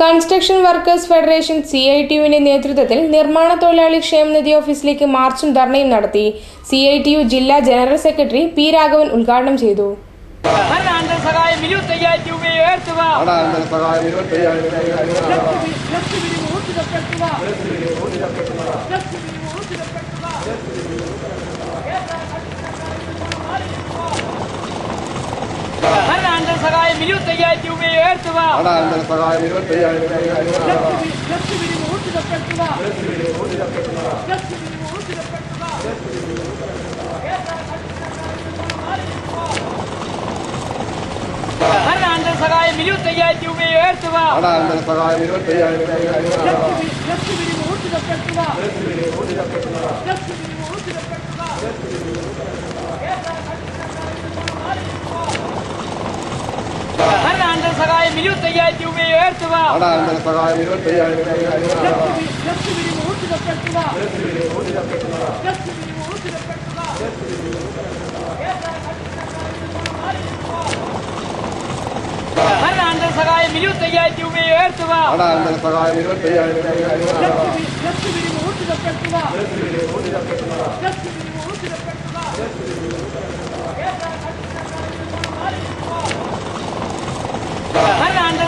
Construction workers federation CITUവിന്റെ നേതൃത്വത്തിൽ നിർമ്മാണ തൊഴിലാളി ക്ഷേമനിധി ഓഫീസിലേക്ക് മാർച്ചും ധർണയും നടത്തി. CITU ജില്ലാ ജനറൽ സെക്രട്ടറി P. രാഘവൻ ഉദ്ഘാടനം ചെയ്തു. സഹായം 25,000 രൂപ ഉയർത്തുക. സഹായം 25,000 രൂപ ഉയർത്തുക. സഹായം 25,000 രൂപ ഉയർത്തുക. സഹായം 25,000 രൂപ ഉയർത്തുക.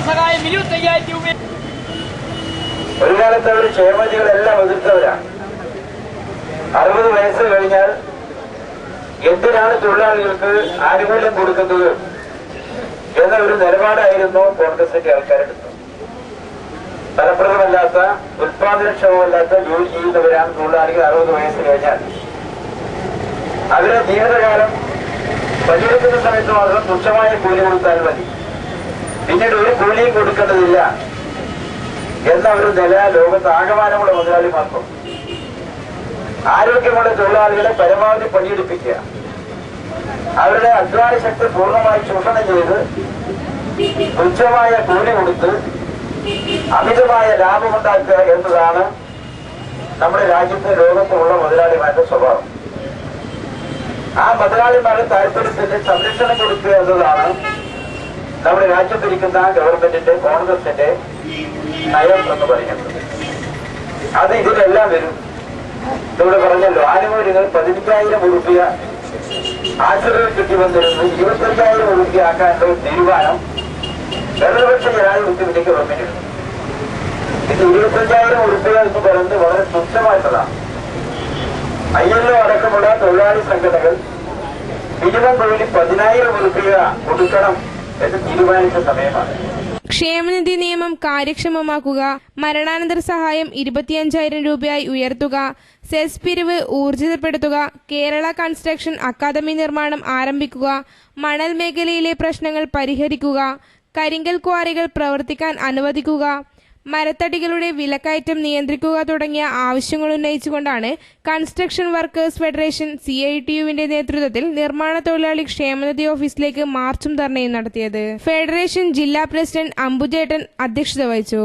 സഹായം 25,000 രൂപ. ഒരു കാലത്ത് അവർ ക്ഷേമനിധികളെല്ലാം എതിർത്തവരാണ്. 60 വയസ്സ് കഴിഞ്ഞാൽ എന്തിനാണ് തൊഴിലാളികൾക്ക് ആനുകൂല്യം കൊടുക്കുന്നത് എന്ന ഒരു നിലപാടായിരുന്നു കോൺഗ്രസിന്റെ ആൾക്കാരെടുത്തത്. ഫലപ്രദമല്ലാത്ത, ഉത്പാദനക്ഷമമല്ലാത്ത ജോലി ചെയ്യുന്നവരാണ് തൊഴിലാളികൾ. 60 വയസ്സ് കഴിഞ്ഞാൽ അവരെ ജീവിതകാലം പണിയെടുക്കുന്ന സമയത്ത് മാത്രം തുച്ഛമായ കൂലി കൊടുത്താൽ മതി, പിന്നീട് ഒരു കൂലിയും കൊടുക്കേണ്ടതില്ല എന്ന ഒരു നില ലോകത്ത് ആകമാനമുള്ള മുതലാളിമാർക്കും. ആരോഗ്യമുള്ള തൊഴിലാളികളെ പരമാവധി പണിയെടുപ്പിക്കുക, അവരുടെ അധ്വാന ശക്തി പൂർണ്ണമായി ചൂഷണം ചെയ്ത് തുച്ഛമായ കൂലി കൊടുത്ത് അമിതമായ ലാഭമുണ്ടാക്കുക എന്നതാണ് നമ്മുടെ രാജ്യത്തെ ലോകത്തുമുള്ള മുതലാളിമാരുടെ സ്വഭാവം. ആ മുതലാളിമാരുടെ താല്പര്യത്തിന് സംരക്ഷണം കൊടുക്കുക എന്നതാണ് നമ്മുടെ രാജ്യത്തിരിക്കുന്ന ഗവൺമെന്റിന്റെ, കോൺഗ്രസിന്റെ നയം എന്ന് പറയുന്നത്. അത് ഇതിലെല്ലാം വരും. ഇവിടെ പറഞ്ഞല്ലോ, ആനുകൂല്യങ്ങൾ 15,000 രൂപ ആശ്രയം കിട്ടി വന്നിരുന്നു 25,000 രൂപ ആക്കാനുള്ള ഒരു തീരുമാനം ഇടതുപക്ഷ ജനാധിപത്യത്തിലേക്ക് ഗവൺമെന്റ് എടുത്തു. ഇത് 25,000 രൂപ എന്ന് പറയുന്നത് വളരെ തുച്ഛമായിട്ടുള്ളതാണ്. ILO അടക്കമുള്ള തൊഴിലാളി സംഘടനകൾ മിനിമം തൊഴിൽ 10,000 രൂപ കൊടുക്കണം എന്ന് തീരുമാനിച്ച സമയമാണ്. ക്ഷേമനിധി നിയമം കാര്യക്ഷമമാക്കുക, മരണാനന്തര സഹായം 25,000 രൂപയായി ഉയർത്തുക, സെസ് പിരിവ് ഊർജിതപ്പെടുത്തുക, കേരള കൺസ്ട്രക്ഷൻ അക്കാദമി നിർമ്മാണം ആരംഭിക്കുക, മണൽ മേഖലയിലെ പ്രശ്നങ്ങൾ പരിഹരിക്കുക, കരിങ്കൽ ക്വാറികൾ പ്രവർത്തിക്കാൻ അനുവദിക്കുക, മരത്തടികളുടെ വിലക്കയറ്റം നിയന്ത്രിക്കുക തുടങ്ങിയ ആവശ്യങ്ങൾ ഉന്നയിച്ചുകൊണ്ടാണ് കൺസ്ട്രക്ഷൻ വർക്കേഴ്സ് ഫെഡറേഷൻ CITUവിന്റെ നേതൃത്വത്തിൽ നിർമ്മാണ തൊഴിലാളി ക്ഷേമനിധി ഓഫീസിലേക്ക് മാർച്ചും ധർണയും നടത്തിയത്. ഫെഡറേഷൻ ജില്ലാ പ്രസിഡന്റ് അംബുജേട്ടൻ അധ്യക്ഷത വഹിച്ചു.